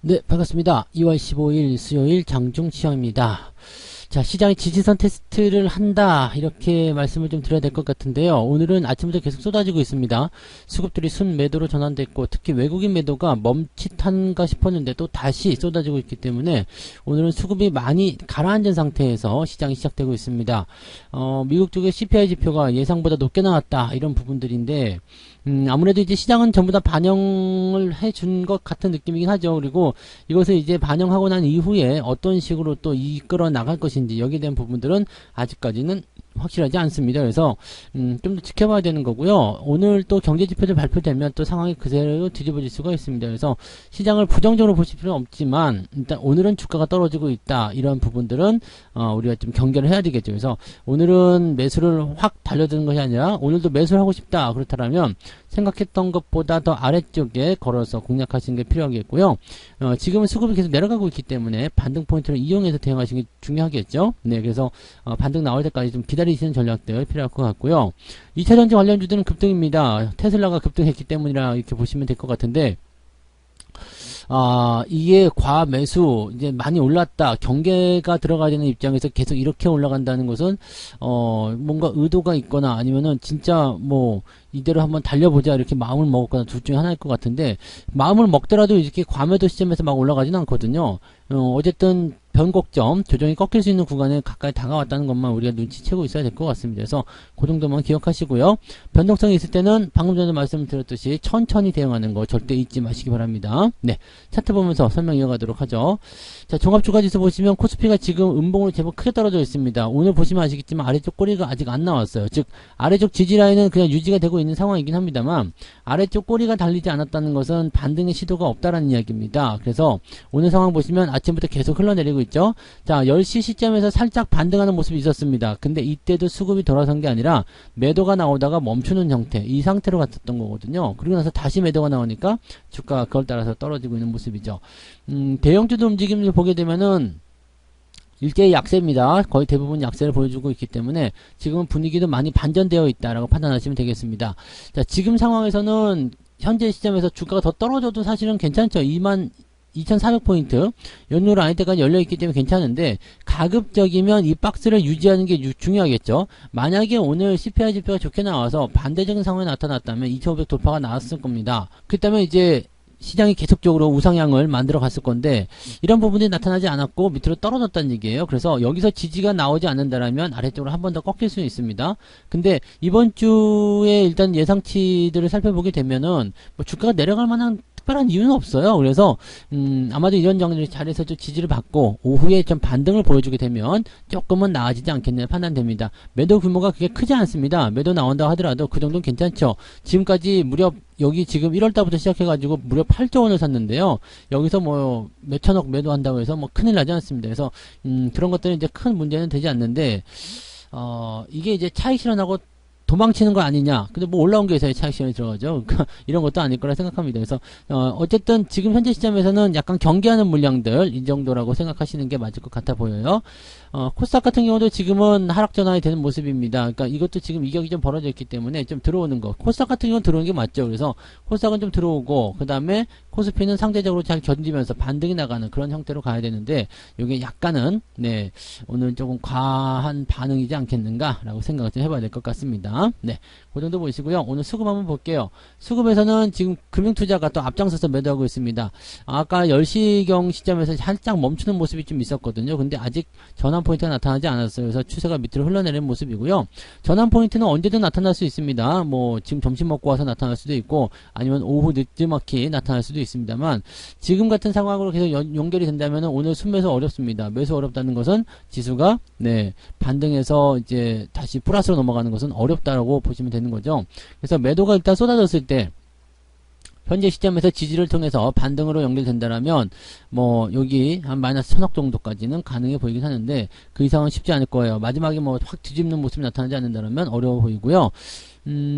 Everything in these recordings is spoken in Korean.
네, 반갑습니다. 2월 15일 수요일 장중 시황입니다. 자, 시장이 지지선 테스트를 한다, 이렇게 말씀을 좀 드려야 될 것 같은데요. 오늘은 아침부터 계속 쏟아지고 있습니다. 수급들이 순매도로 전환됐고, 특히 외국인 매도가 멈칫한가 싶었는데 또 다시 쏟아지고 있기 때문에 오늘은 수급이 많이 가라앉은 상태에서 시장이 시작되고 있습니다. 미국 쪽의 CPI 지표가 예상보다 높게 나왔다, 이런 부분들인데, 아무래도 이제 시장은 전부 다 반영을 해준 것 같은 느낌이긴 하죠. 그리고 이것을 이제 반영하고 난 이후에 어떤 식으로 또 이끌어 나갈 것인지, 여기에 대한 부분들은 아직까지는 확실하지 않습니다. 그래서 좀 더 지켜봐야 되는 거고요. 오늘 또 경제지표들 발표되면 또 상황이 그대로 뒤집어질 수가 있습니다. 그래서 시장을 부정적으로 보실 필요는 없지만, 일단 오늘은 주가가 떨어지고 있다, 이런 부분들은 우리가 좀 경계를 해야 되겠죠. 그래서 오늘은 매수를 확 달려드는 것이 아니라, 오늘도 매수를 하고 싶다, 그렇다면 생각했던 것보다 더 아래쪽에 걸어서 공략하시는 게 필요하겠고요. 지금은 수급이 계속 내려가고 있기 때문에 반등 포인트를 이용해서 대응하시는 게 중요하겠죠. 네, 그래서 반등 나올 때까지 좀 기다리시는 전략들 필요할 것 같고요. 2차전지 관련주들은 급등입니다. 테슬라가 급등했기 때문이라 이렇게 보시면 될 것 같은데, 이게 과매수, 이제 많이 올랐다, 경계가 들어가야 되는 입장에서 계속 이렇게 올라간다는 것은, 뭔가 의도가 있거나 아니면은 진짜 뭐, 이대로 한번 달려보자, 이렇게 마음을 먹었거나 둘 중에 하나일 것 같은데, 마음을 먹더라도 이렇게 과매도 시점에서 막 올라가지는 않거든요. 어쨌든, 변곡점, 조정이 꺾일 수 있는 구간에 가까이 다가왔다는 것만 우리가 눈치채고 있어야 될 것 같습니다. 그래서 그 정도만 기억하시고요. 변동성이 있을 때는 방금 전에 말씀드렸듯이 천천히 대응하는 거 절대 잊지 마시기 바랍니다. 네, 차트 보면서 설명 이어가도록 하죠. 자, 종합주가지수 보시면 코스피가 지금 음봉으로 제법 크게 떨어져 있습니다. 오늘 보시면 아시겠지만 아래쪽 꼬리가 아직 안 나왔어요. 즉 아래쪽 지지라인은 그냥 유지가 되고 있는 상황이긴 합니다만, 아래쪽 꼬리가 달리지 않았다는 것은 반등의 시도가 없다라는 이야기입니다. 그래서 오늘 상황 보시면 아침부터 계속 흘러내리고 있죠. 자, 10시 시점에서 살짝 반등하는 모습이 있었습니다. 근데 이때도 수급이 돌아선 게 아니라 매도가 나오다가 멈추는 형태, 이 상태로 갔었던 거거든요. 그리고 나서 다시 매도가 나오니까 주가가 그걸 따라서 떨어지고 있는 모습이죠. 대형주도 움직임을 보게 되면은 일제히 약세입니다. 거의 대부분 약세를 보여주고 있기 때문에 지금은 분위기도 많이 반전되어 있다라고 판단하시면 되겠습니다. 자, 지금 상황에서는 현재 시점에서 주가가 더 떨어져도 사실은 괜찮죠. 2400포인트 연휴 라인 때까지 열려있기 때문에 괜찮은데, 가급적이면 이 박스를 유지하는 게 중요하겠죠. 만약에 오늘 CPI 지표가 좋게 나와서 반대적인 상황이 나타났다면 2500 돌파가 나왔을 겁니다. 그렇다면 이제 시장이 계속적으로 우상향을 만들어 갔을 건데, 이런 부분이 나타나지 않았고 밑으로 떨어졌다는 얘기예요. 그래서 여기서 지지가 나오지 않는다라면 아래쪽으로 한 번 더 꺾일 수 있습니다. 근데 이번 주에 일단 예상치들을 살펴보게 되면은 뭐 주가가 내려갈 만한 특별한 이유는 없어요. 그래서 아마도 이런 정리 자리에서 좀 지지를 받고 오후에 좀 반등을 보여주게 되면 조금은 나아지지 않겠느냐 판단됩니다. 매도 규모가 그게 크지 않습니다. 매도 나온다 하더라도 그 정도는 괜찮죠. 지금까지 무려 여기 지금 1월달부터 시작해가지고 무려 8조 원을 샀는데요. 여기서 뭐 몇천억 매도한다고 해서 뭐 큰일 나지 않습니다. 그래서 그런 것들은 이제 큰 문제는 되지 않는데, 이게 이제 차익 실현하고 도망치는 거 아니냐. 근데 뭐 올라온 게 있어야 차익 실현이 들어가죠. 그러니까 이런 것도 아닐 거라 생각합니다. 그래서 어쨌든 지금 현재 시점에서는 약간 경계하는 물량들, 이 정도라고 생각하시는 게 맞을 것 같아 보여요. 코스닥 같은 경우도 지금은 하락 전환이 되는 모습입니다. 그러니까 이것도 지금 이격이 좀 벌어져 있기 때문에 좀 들어오는 거. 코스닥 같은 경우는 들어오는 게 맞죠. 그래서 코스닥은 좀 들어오고, 그 다음에 코스피는 상대적으로 잘 견디면서 반등이 나가는 그런 형태로 가야 되는데, 이게 약간은 네, 오늘 조금 과한 반응이지 않겠는가라고 생각을 좀 해봐야 될 것 같습니다. 네, 그 정도 보시고요. 오늘 수급 한번 볼게요. 수급에서는 지금 금융투자가 또 앞장서서 매도하고 있습니다. 아까 10시경 시점에서 살짝 멈추는 모습이 좀 있었거든요. 근데 아직 전환 포인트가 나타나지 않았어요. 그래서 추세가 밑으로 흘러내리는 모습이고요. 전환 포인트는 언제든 나타날 수 있습니다. 뭐 지금 점심 먹고 와서 나타날 수도 있고, 아니면 오후 늦지막히 나타날 수도 있습니다만, 지금 같은 상황으로 계속 연결이 된다면 오늘 순매수 어렵습니다. 매수 어렵다는 것은 지수가 네, 반등해서 이제 다시 플러스로 넘어가는 것은 어렵다라고 보시면 되는 거죠. 그래서 매도가 일단 쏟아졌을 때 현재 시점에서 지지를 통해서 반등으로 연결된다라면 뭐 여기 한 마이너스 1000억 정도까지는 가능해 보이긴 하는데, 그 이상은 쉽지 않을 거예요. 마지막에 뭐 확 뒤집는 모습이 나타나지 않는다면 어려워 보이고요.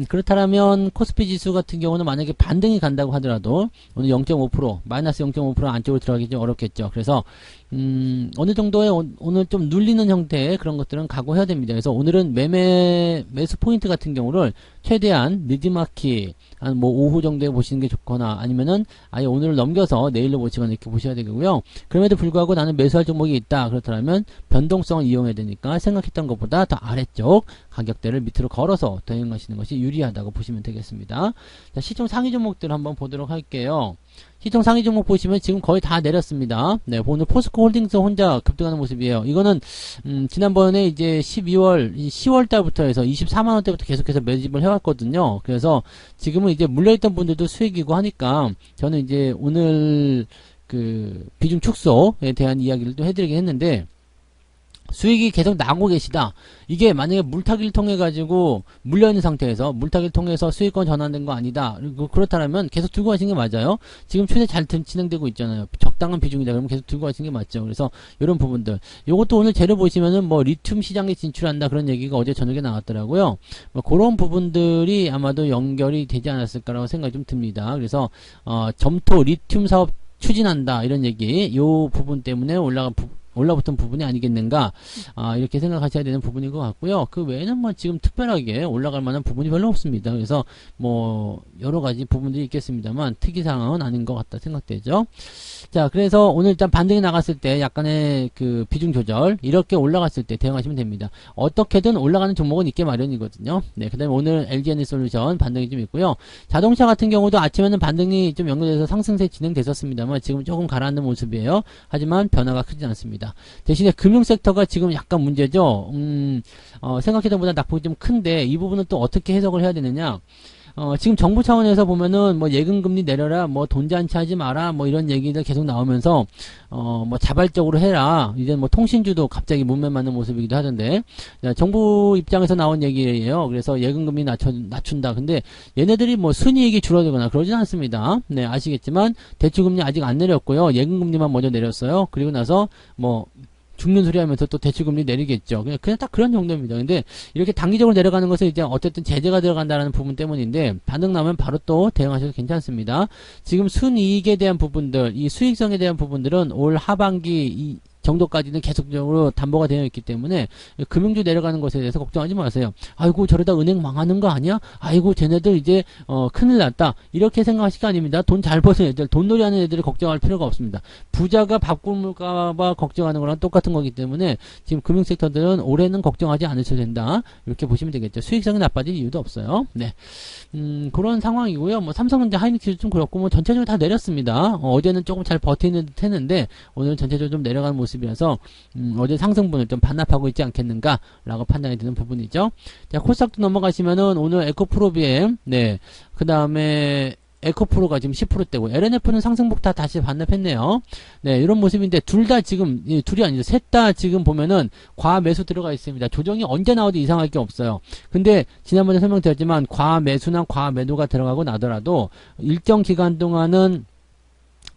그렇다면 코스피 지수 같은 경우는 만약에 반등이 간다고 하더라도 오늘 0.5% 마이너스 0.5% 안쪽으로 들어가기 좀 어렵겠죠. 그래서 어느 정도의 오늘 좀 눌리는 형태의 그런 것들은 각오해야 됩니다. 그래서 오늘은 매수 포인트 같은 경우를 최대한 늦지막히 한 뭐 오후 정도에 보시는 게 좋거나 아니면은 아예 오늘을 넘겨서 내일로 보시거나 이렇게 보셔야 되고요. 그럼에도 불구하고 나는 매수할 종목이 있다. 그렇다면 변동성을 이용해야 되니까 생각했던 것보다 더 아래쪽 가격대를 밑으로 걸어서 대응하시는 것이 유리하다고 보시면 되겠습니다. 자, 시총 상위 종목들 한번 보도록 할게요. 시총 상위 종목 보시면 지금 거의 다 내렸습니다. 네, 오늘 포스코 홀딩스 혼자 급등하는 모습이에요. 이거는 지난번에 이제 10월 달부터 해서 24만원 대부터 계속해서 매집을 해왔거든요. 그래서 지금은 이제 물려있던 분들도 수익이고 하니까 저는 이제 오늘 그 비중 축소에 대한 이야기를 또 해드리긴 했는데, 수익이 계속 나고 계시다. 이게 만약에 물타기를 통해 가지고 물려있는 상태에서 물타기를 통해서 수익권 전환된 거 아니다. 그렇다면 계속 들고 가시는 게 맞아요. 지금 추세 잘 진행되고 있잖아요. 적당한 비중이다. 그러면 계속 들고 가시는 게 맞죠. 그래서 이런 부분들. 요것도 오늘 재료 보시면은 뭐 리튬 시장에 진출한다 그런 얘기가 어제 저녁에 나왔더라고요. 뭐 그런 부분들이 아마도 연결이 되지 않았을까라고 생각이 좀 듭니다. 그래서 점토 리튬 사업 추진한다 이런 얘기, 요 부분 때문에 올라붙은 부분이 아니겠는가, 이렇게 생각하셔야 되는 부분인 것 같고요. 그 외에는 뭐 지금 특별하게 올라갈 만한 부분이 별로 없습니다. 그래서 뭐 여러 가지 부분들이 있겠습니다만 특이사항은 아닌 것 같다 생각되죠. 자, 그래서 오늘 일단 반등이 나갔을 때 약간의 그 비중 조절, 이렇게 올라갔을 때 대응하시면 됩니다. 어떻게든 올라가는 종목은 있게 마련이거든요. 네, 그 다음에 오늘 LG에너지솔루션 반등이 좀 있고요. 자동차 같은 경우도 아침에는 반등이 좀 연결돼서 상승세 진행됐었습니다만 지금 조금 가라앉는 모습이에요. 하지만 변화가 크지 않습니다. 대신에 금융섹터가 지금 약간 문제죠. 생각했던 보다 낙폭이 좀 큰데 이 부분은 또 어떻게 해석을 해야 되느냐. 지금 정부 차원에서 보면은 뭐 예금금리 내려라, 뭐 돈잔치하지 마라, 뭐 이런 얘기들 계속 나오면서 뭐 자발적으로 해라. 이제 뭐 통신주도 갑자기 문매 맞는 모습이기도 하던데, 정부 입장에서 나온 얘기예요. 그래서 예금금리 낮춘다. 근데 얘네들이 뭐 순이익이 줄어들거나 그러진 않습니다. 네, 아시겠지만 대출금리 아직 안 내렸고요. 예금금리만 먼저 내렸어요. 그리고 나서 뭐 죽는 소리 하면서 또 대출금리 내리겠죠. 그냥 딱 그런 정도입니다. 근데 이렇게 단기적으로 내려가는 것은 이제 어쨌든 제재가 들어간다는 부분 때문인데, 반등 나면 바로 또 대응하셔도 괜찮습니다. 지금 순이익에 대한 부분들, 이 수익성에 대한 부분들은 올 하반기 정도까지는 계속적으로 담보가 되어 있기 때문에 금융주 내려가는 것에 대해서 걱정하지 마세요. 아이고 저러다 은행 망하는 거 아니야? 아이고 쟤네들 이제 큰일 났다. 이렇게 생각하실 거 아닙니다. 돈 잘 버는 애들, 돈놀이 하는 애들이 걱정할 필요가 없습니다. 부자가 밥 굶을까봐 걱정하는 거랑 똑같은 거기 때문에 지금 금융섹터들은 올해는 걱정하지 않으셔도 된다. 이렇게 보시면 되겠죠. 수익성이 나빠질 이유도 없어요. 네. 그런 상황이고요. 뭐 삼성전자, 하이닉스도 좀 그렇고 뭐 전체적으로 다 내렸습니다. 어제는 조금 잘 버티는 듯 했는데 오늘은 전체적으로 좀 내려가는 모습이라서 어제 상승분을 좀 반납하고 있지 않겠는가 라고 판단이 드는 부분이죠. 자, 코스닥도 넘어가시면은 오늘 에코프로비엠, 네, 그 다음에 에코프로가 지금 10%대고 LNF는 상승폭 다 다시 반납했네요. 네, 이런 모습인데 둘 다 지금, 둘이 아니죠. 셋 다 지금 보면은 과매수 들어가 있습니다. 조정이 언제 나와도 이상할 게 없어요. 근데 지난번에 설명드렸지만 과매수나 과매도가 들어가고 나더라도 일정 기간 동안은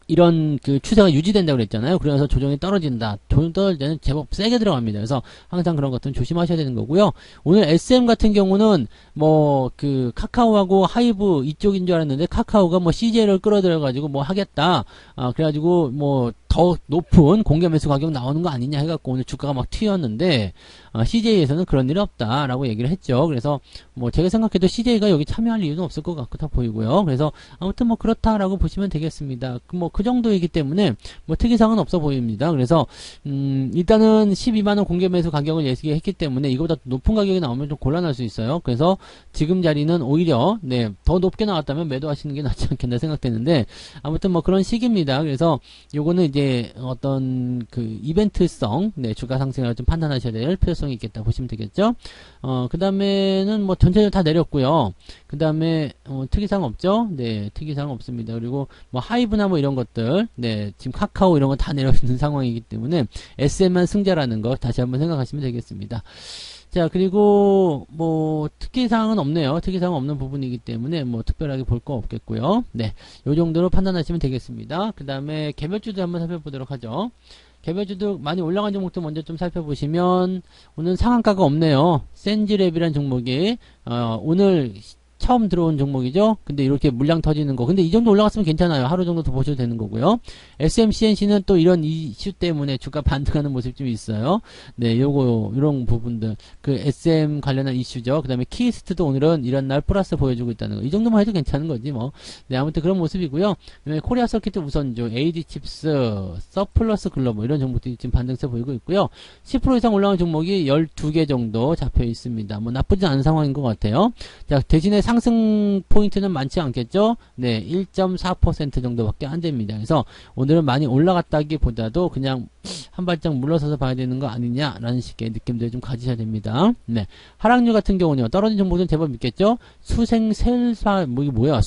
이런 그 추세가 유지된다고 그랬잖아요. 그래서 조정이 떨어진다. 조정 떨어질 때는 제법 세게 들어갑니다. 그래서 항상 그런 것들은 조심하셔야 되는 거고요. 오늘 SM 같은 경우는 뭐 그 카카오하고 하이브 이쪽인 줄 알았는데 카카오가 뭐 CJ를 끌어들여 가지고 뭐 하겠다. 그래가지고 뭐 더 높은 공개 매수 가격 나오는 거 아니냐 해갖고 오늘 주가가 막 튀었는데 CJ에서는 그런 일이 없다라고 얘기를 했죠. 그래서 뭐 제가 생각해도 CJ가 여기 참여할 이유는 없을 것 같고 다 보이고요. 그래서 아무튼 뭐 그렇다라고 보시면 되겠습니다. 뭐 그 정도이기 때문에 뭐 특이사항은 없어 보입니다. 그래서 일단은 12만원 공개 매수 가격을 예측했기 때문에 이거보다 높은 가격이 나오면 좀 곤란할 수 있어요. 그래서 지금 자리는 오히려 네, 더 높게 나왔다면 매도하시는 게 낫지 않겠나 생각되는데 아무튼 뭐 그런 시기입니다. 그래서 요거는 이제 어떤 그 이벤트성, 네, 주가 상승을 좀 판단하셔야 될 필요성이 있겠다 보시면 되겠죠. 그 다음에는 뭐 전체적으로 다 내렸고요. 그 다음에 특이사항 없죠. 네, 특이사항 없습니다. 그리고 뭐 하이브나 뭐 이런 것들, 네, 지금 카카오 이런 거 다 내려있는 상황이기 때문에 SM만 승자라는 거 다시 한번 생각하시면 되겠습니다. 자, 그리고 뭐 특이사항은 없네요. 특이사항 없는 부분이기 때문에 뭐 특별하게 볼 거 없겠고요. 네, 요 정도로 판단하시면 되겠습니다. 그 다음에 개별주도 한번 살펴보도록 하죠. 개별주도 많이 올라간 종목도 먼저 좀 살펴보시면 오늘 상한가가 없네요. 센지랩이라는 종목이 오늘 처음 들어온 종목이죠. 근데 이렇게 물량 터지는 거. 근데 이 정도 올라갔으면 괜찮아요. 하루 정도 더 보셔도 되는 거고요. SMCNC는 또 이런 이슈 때문에 주가 반등하는 모습이 좀 있어요. 네, 이런 부분들. 그 SM 관련한 이슈죠. 그 다음에 키스트도 오늘은 이런 날 플러스 보여주고 있다는 거. 이 정도만 해도 괜찮은 거지, 뭐. 네, 아무튼 그런 모습이고요. 그다음에 코리아 서킷 우선주, AD칩스, 서플러스 글로벌, 이런 종목들이 지금 반등세 보이고 있고요. 10% 이상 올라온 종목이 12개 정도 잡혀 있습니다. 뭐 나쁘지 않은 상황인 것 같아요. 자, 대신에 상승 포인트는 많지 않겠죠? 네, 1.4% 정도밖에 안 됩니다. 그래서 오늘은 많이 올라갔다기보다도 그냥 한 발짝 물러서서 봐야 되는 거 아니냐라는 식의 느낌들 좀 가지셔야 됩니다. 네, 하락률 같은 경우는요, 떨어진 종목들은 제법 있겠죠?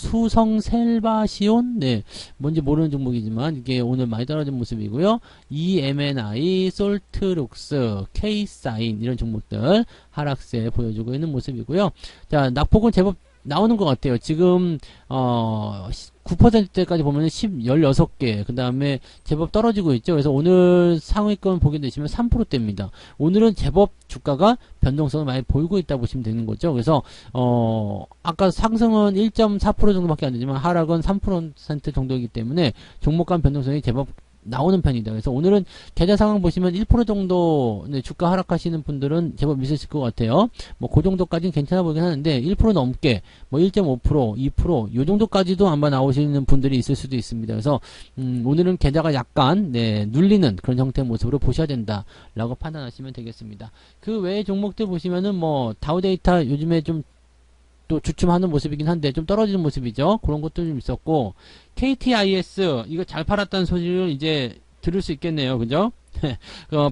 수성셀바시온? 네, 뭔지 모르는 종목이지만 이게 오늘 많이 떨어진 모습이고요. EMNI, 솔트룩스, K사인 이런 종목들 하락세 보여주고 있는 모습이고요. 자, 낙폭은 제법 나오는 것 같아요. 지금 9%대까지 보면은 16개, 그 다음에 제법 떨어지고 있죠. 그래서 오늘 상위권 보게 되시면 3%대입니다. 오늘은 제법 주가가 변동성을 많이 보이고 있다 보시면 되는 거죠. 그래서 아까 상승은 1.4% 정도밖에 안 되지만 하락은 3% 정도이기 때문에 종목 간 변동성이 제법 나오는 편이다. 그래서 오늘은 계좌 상황 보시면 1% 정도 주가 하락하시는 분들은 제법 있으실 것 같아요. 뭐 그 정도까지는 괜찮아 보이긴 하는데 1% 넘게 뭐 1.5%, 2%, 요 정도까지도 아마 나오시는 분들이 있을 수도 있습니다. 그래서 오늘은 계좌가 약간 눌리는 그런 형태의 모습으로 보셔야 된다라고 판단하시면 되겠습니다. 그 외의 종목들 보시면은 뭐 다우데이터 요즘에 좀 또 주춤하는 모습이긴 한데 좀 떨어지는 모습이죠. 그런 것도 좀 있었고 KTIS 이거 잘 팔았다는 소리를 이제 들을 수 있겠네요. 그죠?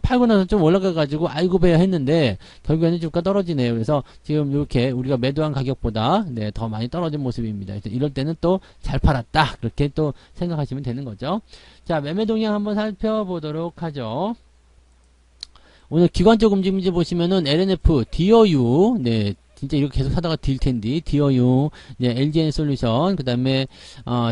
팔고 나서 좀 올라가가지고 아이고 배야 했는데 결국에는 주가 떨어지네요. 그래서 지금 이렇게 우리가 매도한 가격보다 더 많이 떨어진 모습입니다. 그래서 이럴 때는 또 잘 팔았다 그렇게 또 생각하시면 되는 거죠. 자, 매매 동향 한번 살펴보도록 하죠. 오늘 기관적 움직임지 보시면은 LNF, DOU, 진짜 이렇게 계속 사다가 딜 텐데, DOU, LGN 솔루션, 그 다음에,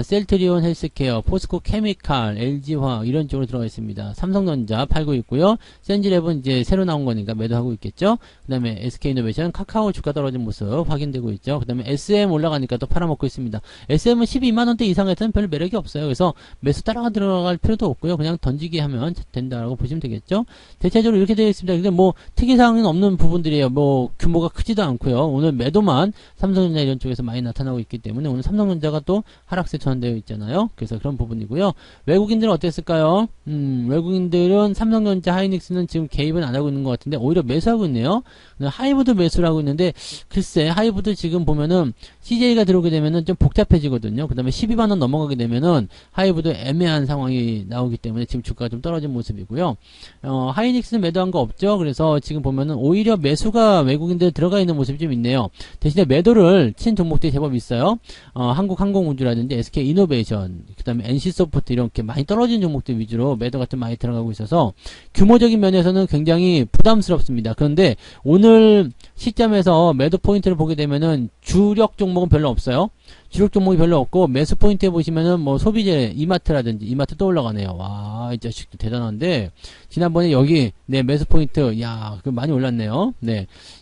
셀트리온 헬스케어, 포스코 케미칼, LG화학, 이런 쪽으로 들어가 있습니다. 삼성전자 팔고 있고요. 센지랩은 이제 새로 나온 거니까 매도하고 있겠죠. 그 다음에 SK이노베이션, 카카오 주가 떨어진 모습 확인되고 있죠. 그 다음에 SM 올라가니까 또 팔아먹고 있습니다. SM은 12만원대 이상에서는 별 매력이 없어요. 그래서 매수 따라가 들어갈 필요도 없고요. 그냥 던지기 하면 된다라고 보시면 되겠죠. 대체적으로 이렇게 되어 있습니다. 근데 뭐, 특이사항은 없는 부분들이에요. 뭐, 규모가 크지도 않고요. 오늘 매도만 삼성전자 이런 쪽에서 많이 나타나고 있기 때문에 오늘 삼성전자가 또 하락세 전환되어 있잖아요. 그래서 그런 부분이고요. 외국인들은 어땠을까요? 외국인들은 삼성전자, 하이닉스는 지금 개입은 안 하고 있는 것 같은데 오히려 매수하고 있네요. 하이브드 매수를 하고 있는데 글쎄 하이브드 지금 보면은 CJ가 들어오게 되면은 좀 복잡해지거든요. 그 다음에 12만원 넘어가게 되면은 하이브드 애매한 상황이 나오기 때문에 지금 주가가 좀 떨어진 모습이고요. 하이닉스는 매도한 거 없죠. 그래서 지금 보면은 오히려 매수가 외국인들 들어가 있는 모습이 좀 있네요. 대신에 매도를 친 종목들이 제법 있어요. 한국항공우주라든지 SK이노베이션, 그 다음에 NC소프트 이렇게 많이 떨어진 종목들 위주로 매도가 좀 많이 들어가고 있어서 규모적인 면에서는 굉장히 부담스럽습니다. 그런데 오늘 시점에서 매도 포인트를 보게 되면은 주력 종목은 별로 없어요. 주력 종목이 별로 없고 매수 포인트에 보시면은 뭐 소비재 이마트라든지 이마트 또 올라가네요. 와, 이 자식도 대단한데 지난번에 여기 매수 포인트 그 많이 올랐네요.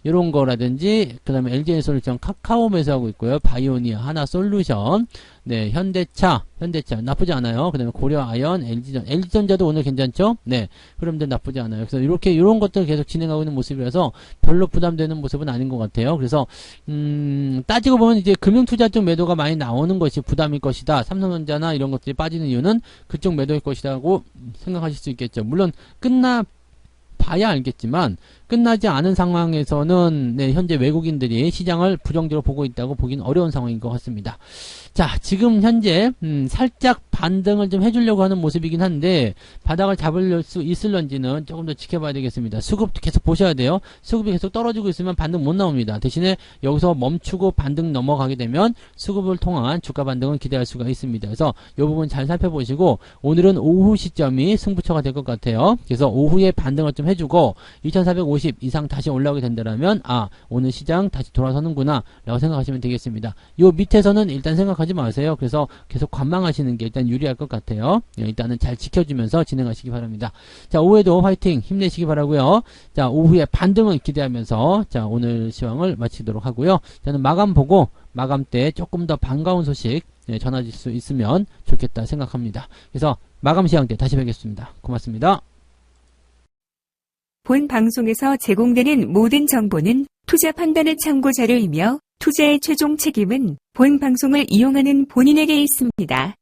이런 거라든지 그다음에 LG에너솔루션 카카오 매수하고 있고요. 바이오니아 하나솔루션 현대차 나쁘지 않아요. 그 다음에 고려아연, LG전자도 오늘 괜찮죠? 흐름들 나쁘지 않아요. 그래서 이런 것들 계속 진행하고 있는 모습이라서 별로 부담되는 모습은 아닌 것 같아요. 그래서, 따지고 보면 이제 금융투자 쪽 매도가 많이 나오는 것이 부담일 것이다. 삼성전자나 이런 것들이 빠지는 이유는 그쪽 매도일 것이라고 생각하실 수 있겠죠. 물론, 봐야 알겠지만 끝나지 않은 상황에서는 현재 외국인들이 시장을 부정적으로 보고 있다고 보기는 어려운 상황인 것 같습니다. 자, 지금 현재 살짝 반등을 좀 해주려고 하는 모습이긴 한데 바닥을 잡을 수 있을런지는 조금 더 지켜봐야 되겠습니다. 수급도 계속 보셔야 돼요. 수급이 계속 떨어지고 있으면 반등 못 나옵니다. 대신에 여기서 멈추고 반등 넘어가게 되면 수급을 통한 주가 반등을 기대할 수가 있습니다. 그래서 이 부분 잘 살펴보시고 오늘은 오후 시점이 승부처가 될 것 같아요. 그래서 오후에 반등을 좀 해주고 2450 이상 다시 올라오게 된다면 오늘 시장 다시 돌아서는구나 라고 생각하시면 되겠습니다. 요 밑에서는 일단 생각하지 마세요. 그래서 계속 관망하시는 게 일단 유리할 것 같아요. 일단은 잘 지켜주면서 진행하시기 바랍니다. 자, 오후에도 화이팅 힘내시기 바라고요. 자, 오후에 반등을 기대하면서 자, 오늘 시황을 마치도록 하고요. 저는 마감 보고 마감 때 조금 더 반가운 소식 전해질 수 있으면 좋겠다 생각합니다. 그래서 마감 시황 때 다시 뵙겠습니다. 고맙습니다. 본 방송에서 제공되는 모든 정보는 투자 판단의 참고 자료이며 투자의 최종 책임은 본 방송을 이용하는 본인에게 있습니다.